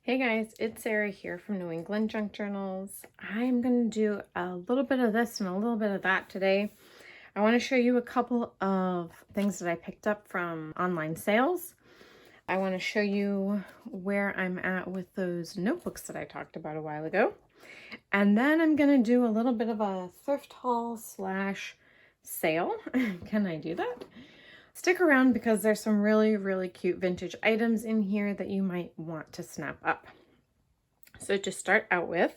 Hey guys, it's Sarah here from New England Junk Journals. I'm going to do a little bit of this and a little bit of that today. I want to show you a couple of things that I picked up from online sales. I want to show you where I'm at with those notebooks that I talked about a while ago. And then I'm going to do a little bit of a thrift haul slash sale. Can I do that? Stick around because there's some really cute vintage items in here that you might want to snap up. So to start out with,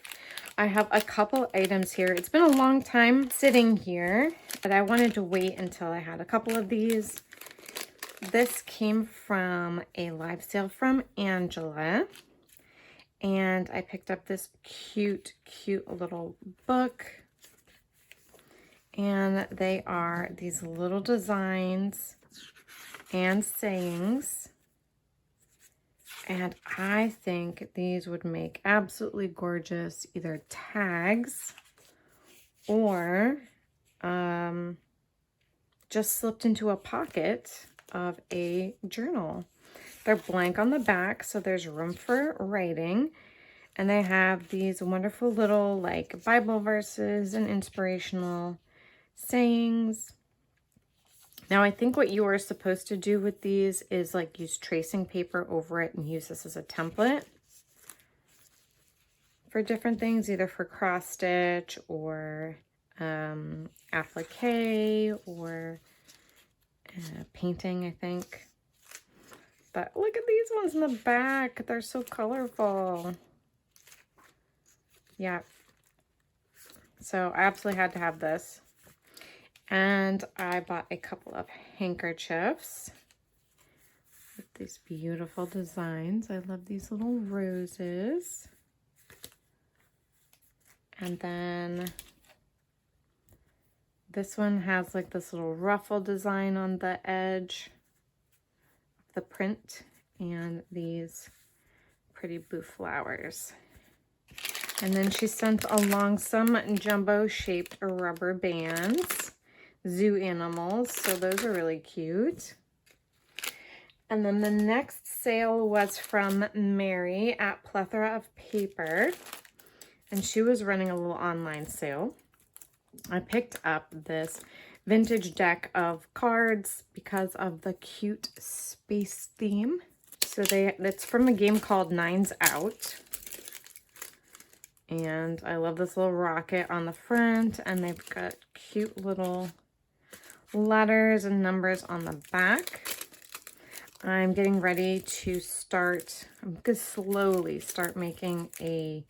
I have a couple items here. It's been a long time sitting here, but I wanted to wait until I had a couple of these. This came from a live sale from Angela, and I picked up this cute little book. And they are these little designs and sayings. And I think these would make absolutely gorgeous either tags or just slipped into a pocket of a journal. They're blank on the back, so there's room for writing. And they have these wonderful little like Bible verses and inspirational sayings. Now, I think what you are supposed to do with these is like use tracing paper over it and use this as a template for different things, either for cross stitch or applique or painting, I think. But look at these ones in the back. They're so colorful. Yeah. So I absolutely had to have this. And I bought a couple of handkerchiefs with these beautiful designs. I love these little roses. And then this one has like this little ruffle design on the edge of the print and these pretty blue flowers. And then she sent along some jumbo shaped rubber bands. Zoo animals, so those are really cute. And then the next sale was from Mary at Plethora of Paper, and she was running a little online sale. I picked up this vintage deck of cards because of the cute space theme. So it's from a game called Nines Out. And I love this little rocket on the front, and they've got cute little letters and numbers on the back. I'm getting ready to start, I'm going to slowly start making a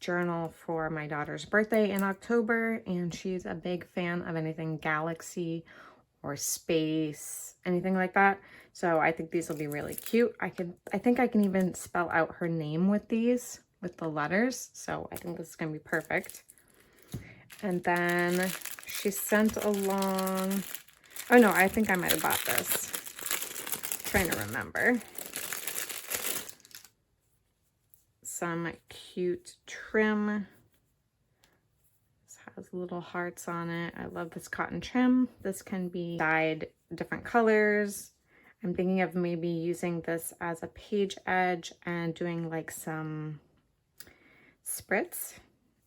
journal for my daughter's birthday in October, and she's a big fan of anything galaxy or space, anything like that. So I think these will be really cute. I think I can even spell out her name with these, with the letters. So I think this is going to be perfect. And then she sent along, oh no, I think I might have bought this. I'm trying to remember. Some cute trim. This has little hearts on it. I love this cotton trim. This can be dyed different colors. I'm thinking of maybe using this as a page edge and doing like some spritz,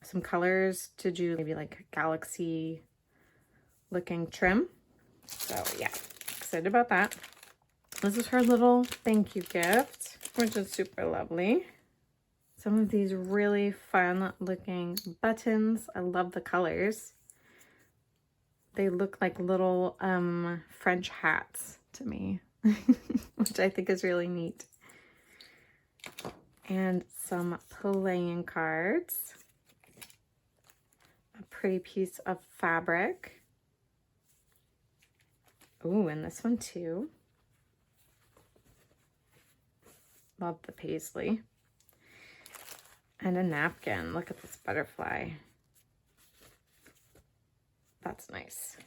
some colors to do maybe like galaxy looking trim. So yeah, excited about that. This is her little thank you gift, which is super lovely. Some of these really fun looking buttons. I love the colors. They look like little French hats to me, which I think is really neat. And some playing cards. A pretty piece of fabric. Ooh, and this one too. Love the paisley. And a napkin. Look at this butterfly. That's nice.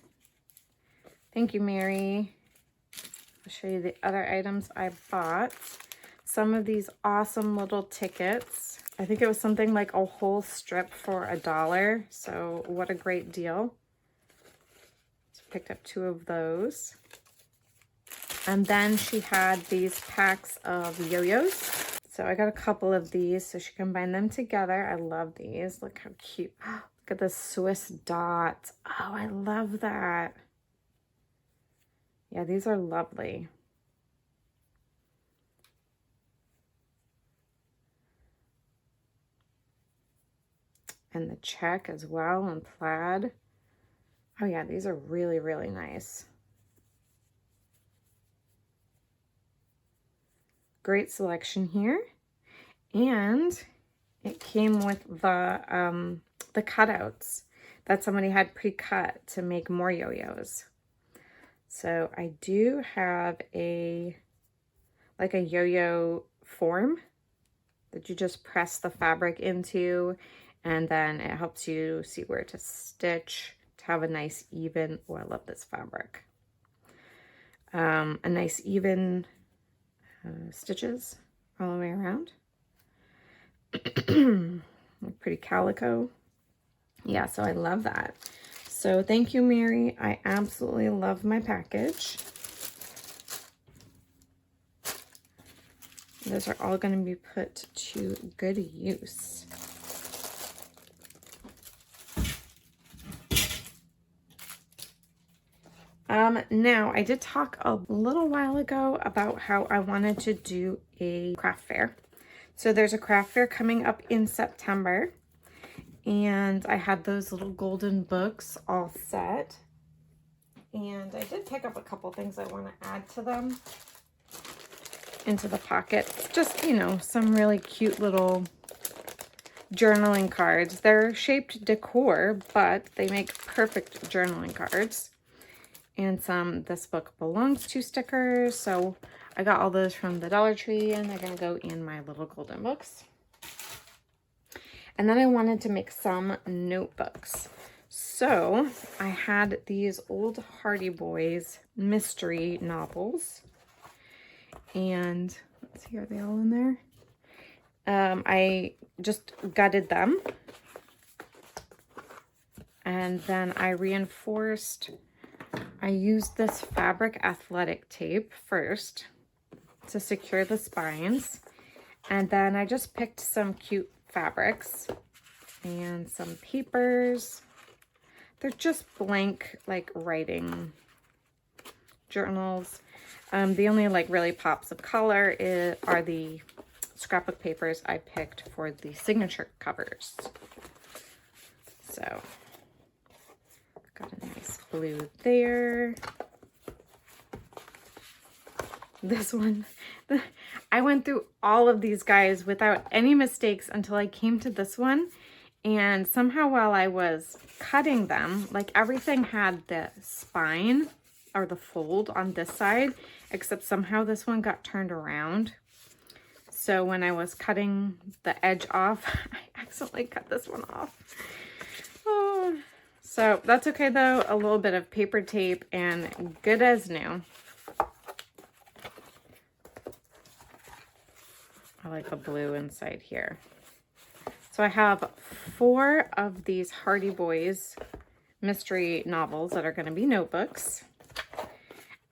Thank you, Mary. I'll show you the other items I bought. Some of these awesome little tickets. I think it was something like a whole strip for $1. So what a great deal. Picked up 2 of those. And then she had these packs of yo-yos. So I got a couple of these so she can bind them together. I love these. Look how cute. Look at the Swiss dot. Oh, I love that. Yeah, these are lovely. And the check as well and plaid. Oh yeah, these are really, really nice. Great selection here. And it came with the cutouts that somebody had pre-cut to make more yo-yos. So I do have like a yo-yo form that you just press the fabric into, and then it helps you see where to stitch to have a nice even, oh, I love this fabric. A nice even stitches all the way around. Pretty calico. Yeah, so I love that. So thank you, Mary. I absolutely love my package. Those are all going to be put to good use. Now, I did talk a little while ago about how I wanted to do a craft fair. So there's a craft fair coming up in September, and I had those little golden books all set. And I did pick up a couple things I want to add to them into the pockets. Just, you know, some really cute little journaling cards. They're shaped decor, but they make perfect journaling cards. And some This Book Belongs To stickers. So I got all those from the Dollar Tree, and they're going to go in my little golden books. And then I wanted to make some notebooks. So I had these old Hardy Boys mystery novels. And let's see, are they all in there? I just gutted them. And then I reinforced. I used this fabric athletic tape first to secure the spines, and then I just picked some cute fabrics and some papers. They're just blank, like, writing journals. The only, like, really pops of color are the scrapbook papers I picked for the signature covers. So got a nice blue there. This one, I went through all of these guys without any mistakes until I came to this one. And somehow while I was cutting them, like, everything had the spine or the fold on this side, except somehow this one got turned around. So when I was cutting the edge off, I accidentally cut this one off. Oh. So that's okay though, a little bit of paper tape and good as new. I like the blue inside here. So I have 4 of these Hardy Boys mystery novels that are going to be notebooks.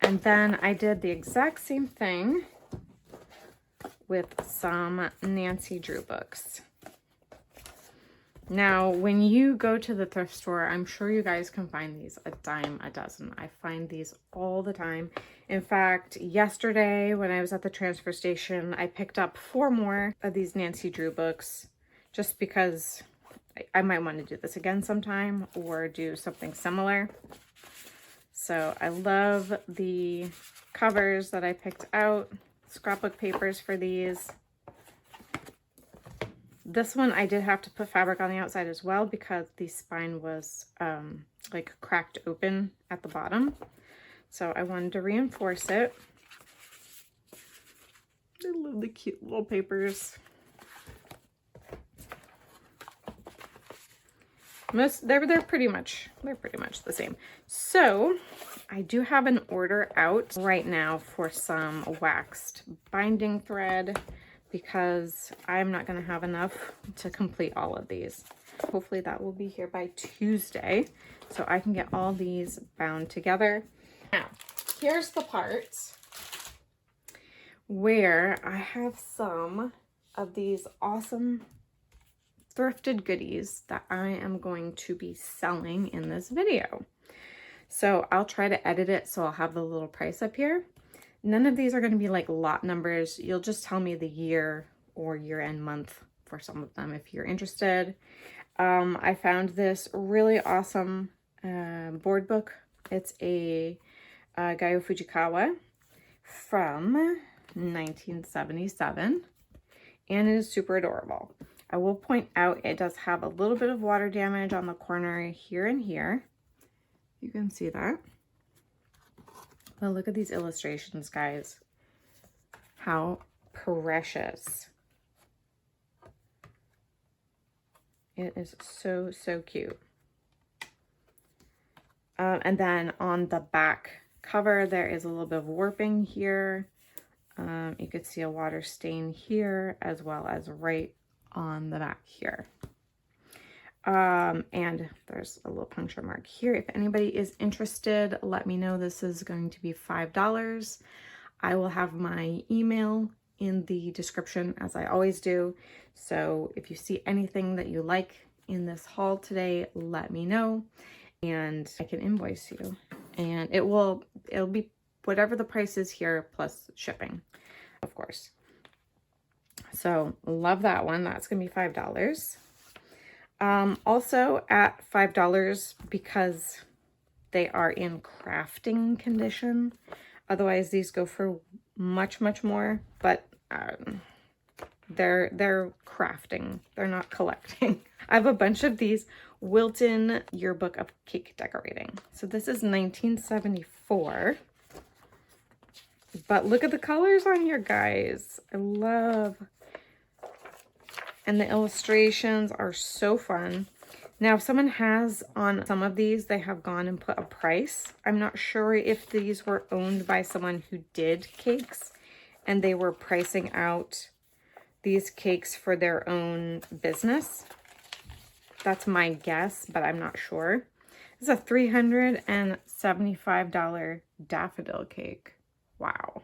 And then I did the exact same thing with some Nancy Drew books. Now, when you go to the thrift store, I'm sure you guys can find these a dime a dozen. I find these all the time. In fact, yesterday when I was at the transfer station, I picked up 4 more of these Nancy Drew books just because I might want to do this again sometime or do something similar. So I love the covers that I picked out, scrapbook papers for these. This one I did have to put fabric on the outside as well because the spine was like cracked open at the bottom. So I wanted to reinforce it. I love the cute little papers. They're pretty much the same. So I do have an order out right now for some waxed binding thread, because I'm not going to have enough to complete all of these. Hopefully that will be here by Tuesday, so I can get all these bound together. Now, here's the part where I have some of these awesome thrifted goodies that I am going to be selling in this video. So I'll try to edit it so I'll have the little price up here. None of these are going to be like lot numbers. You'll just tell me the year or year-end month for some of them if you're interested. I found this really awesome board book. It's a Gyo Fujikawa from 1977, and it is super adorable. I will point out it does have a little bit of water damage on the corner here and here. You can see that. But look at these illustrations, guys. How precious. It is so, so cute. And then on the back cover, there is a little bit of warping here. You could see a water stain here as well as right on the back here. And there's a little puncture mark here. If anybody is interested, let me know. This is going to be $5. I will have my email in the description as I always do. So if you see anything that you like in this haul today, let me know and I can invoice you. And it'll be whatever the price is here plus shipping, of course. So love that one. That's gonna be $5. Also at $5 because they are in crafting condition. Otherwise these go for much, much more, but they're crafting. They're not collecting. I have a bunch of these Wilton Yearbook of Cake Decorating. So this is 1974. But look at the colors on here, guys. I love. And the illustrations are so fun. Now, if someone has on some of these, they have gone and put a price. I'm not sure if these were owned by someone who did cakes and they were pricing out these cakes for their own business. That's my guess, but I'm not sure. It's a $375 daffodil cake. Wow.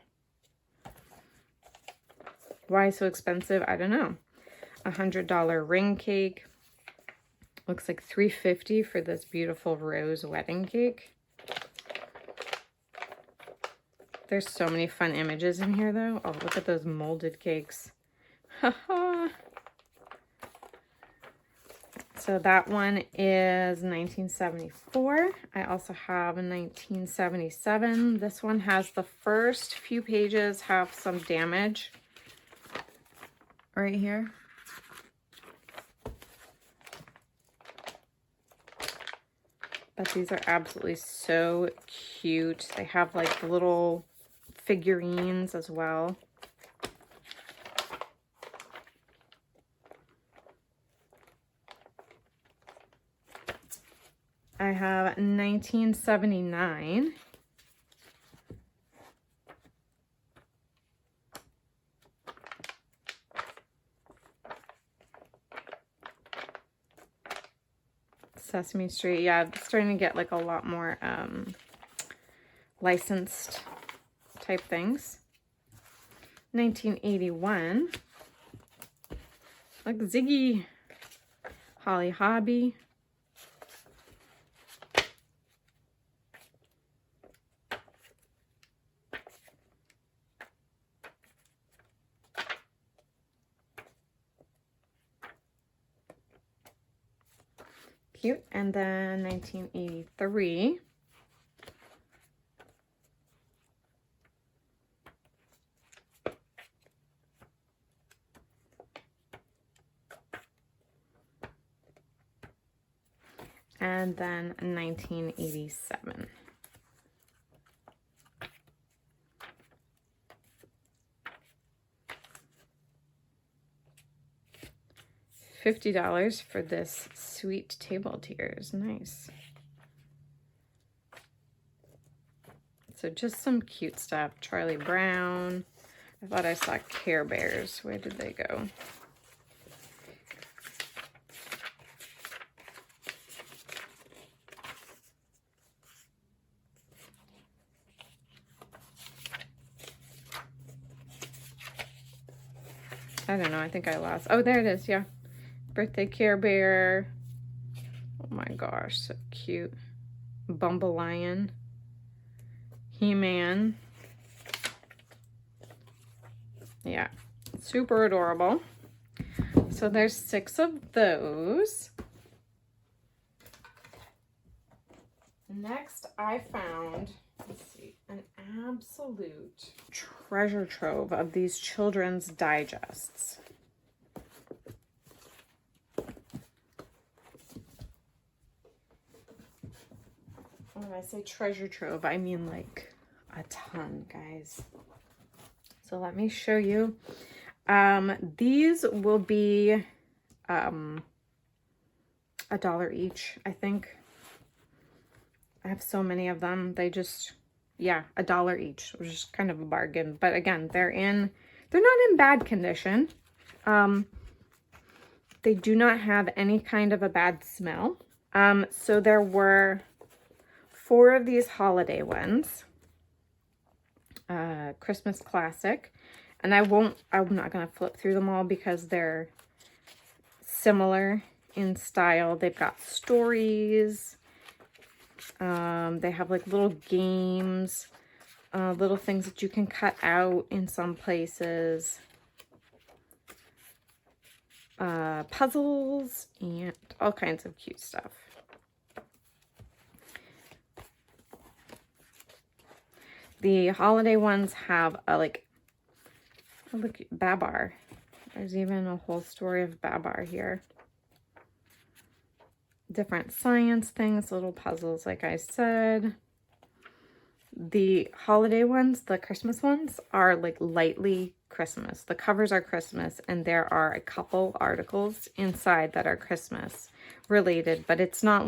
Why so expensive? I don't know. $100 ring cake. Looks like $350 for this beautiful rose wedding cake. There's so many fun images in here though. Oh, look at those molded cakes. Haha. So that one is 1974. I also have a 1977. This one has the first few pages have some damage right here. But these are absolutely so cute. They have like little figurines as well. I have 1979. Sesame Street. Yeah, it's starting to get like a lot more licensed type things. 1981. Like Ziggy. Holly Hobby. Cute. And then 1983. And then 1987. $50 for this sweet table tears. Nice. So just some cute stuff. Charlie Brown. I thought I saw Care Bears. Where did they go? I don't know. I think I lost. Oh, there it is. Yeah. Birthday Care Bear. Oh my gosh, so cute. Bumble Lion. He-Man. Yeah, super adorable. So there's 6 of those. Next, I found, let's see, an absolute treasure trove of these children's digests. When I say treasure trove, I mean like a ton, guys. So let me show you. These will be $1 each, I think. I have so many of them. They just, yeah, $1 each, which is kind of a bargain. But again, they're not in bad condition. They do not have any kind of a bad smell. So there were 4 of these holiday ones. Christmas classic. And I'm not going to flip through them all because they're similar in style. They've got stories. They have like little games, little things that you can cut out in some places. Puzzles and all kinds of cute stuff. The holiday ones have a look, Babar. There's even a whole story of Babar here. Different science things, little puzzles, like I said. The holiday ones, the Christmas ones, are like lightly Christmas. The covers are Christmas, and there are a couple articles inside that are Christmas related, but it's not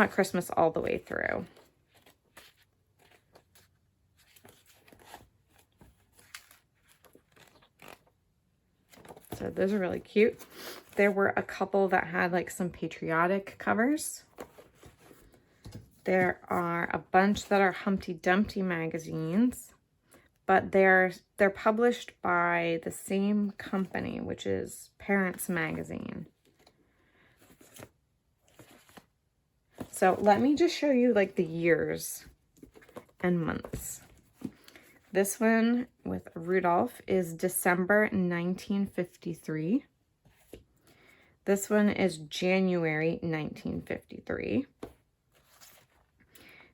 Christmas all the way through. So those are really cute. There were a couple that had like some patriotic covers. There are a bunch that are Humpty Dumpty magazines, but they're published by the same company, which is Parents Magazine. So let me just show you like the years and months. This one with Rudolph is December 1953. This one is January 1953.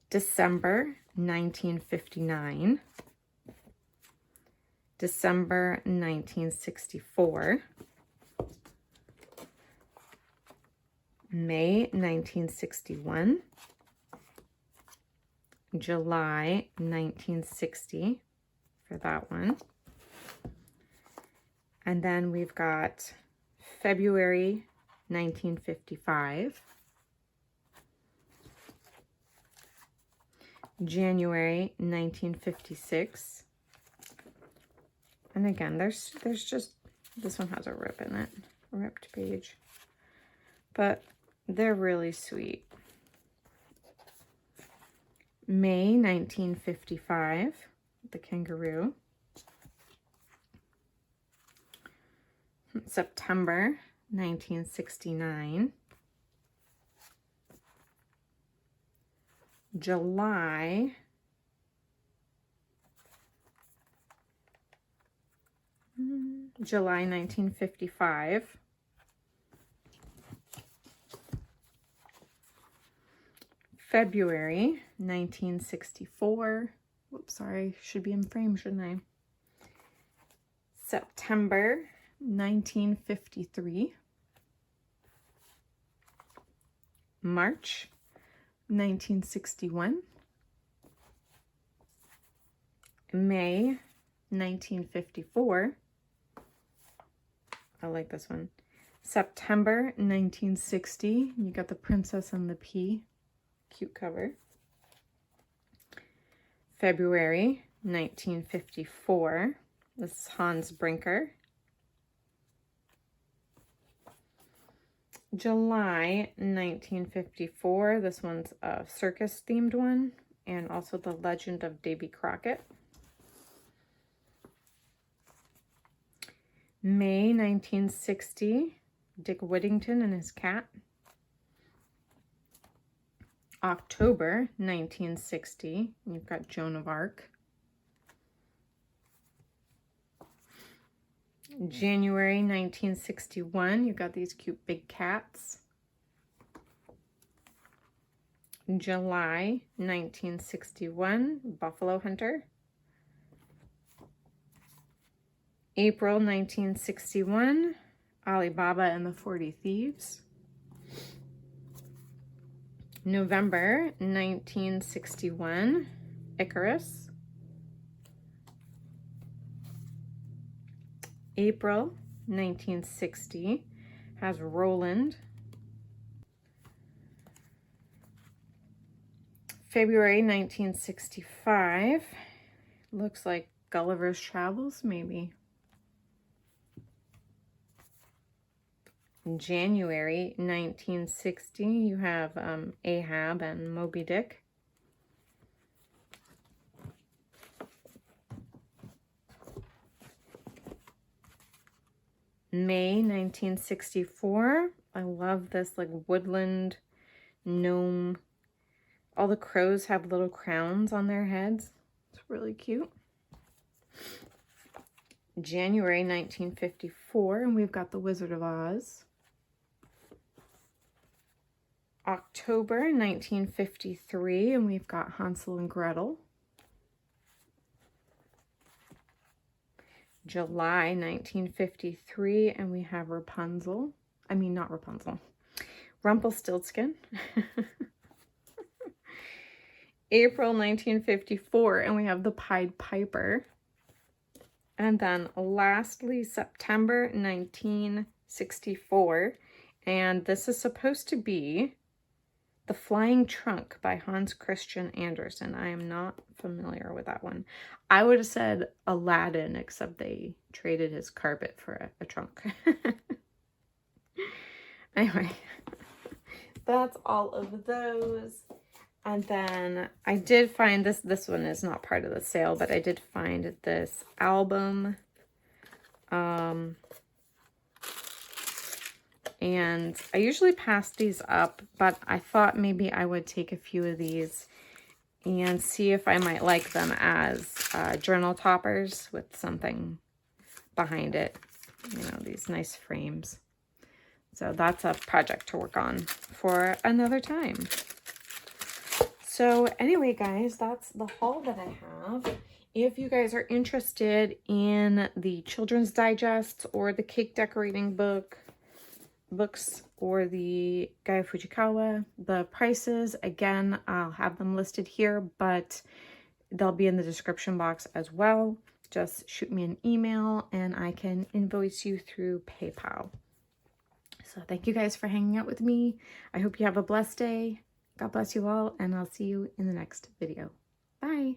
December 1959. December 1964. May 1961. July 1960 for that one. And then we've got February 1955. January 1956. And again, there's just, this one has a rip in it, a ripped page. But they're really sweet. May 1955, the kangaroo. September 1969. July 1955. February 1964. Whoops, sorry, should be in frame, shouldn't I? September 1953. March 1961. May 1954. I like this one. September 1960. You got the Princess and the Pea. Cute cover. February 1954. This is Hans Brinker. July 1954. This one's a circus themed one, and also the Legend of Davy Crockett. May 1960, Dick Whittington and his cat. October 1960, you've got Joan of Arc. January 1961, you've got these cute big cats. July 1961, Buffalo Hunter. April 1961, Alibaba and the 40 Thieves. November 1961, Icarus. April 1960 has Roland. February 1965, looks like Gulliver's Travels, maybe. In January 1960, you have Ahab and Moby Dick. May 1964, I love this like woodland gnome. All the crows have little crowns on their heads. It's really cute. January 1954, and we've got The Wizard of Oz. October 1953, and we've got Hansel and Gretel. July 1953, and we have Rapunzel. I mean, not Rapunzel. Rumpelstiltskin. April 1954, and we have The Pied Piper. And then lastly, September 1964, and this is supposed to be The Flying Trunk by Hans Christian Andersen. I am not familiar with that one. I would have said Aladdin, except they traded his carpet for a trunk. Anyway, that's all of those. And then I did find this one is not part of the sale, but I did find this album. And I usually pass these up, but I thought maybe I would take a few of these and see if I might like them as journal toppers with something behind it. You know, these nice frames. So that's a project to work on for another time. So anyway, guys, that's the haul that I have. If you guys are interested in the Children's Digests or the Cake Decorating books or the Gyo Fujikawa, the prices, again, I'll have them listed here, but they'll be in the description box as well. Just shoot me an email and I can invoice you through PayPal. So thank you guys for hanging out with me. I hope you have a blessed day. God bless you all, and I'll see you in the next video. Bye.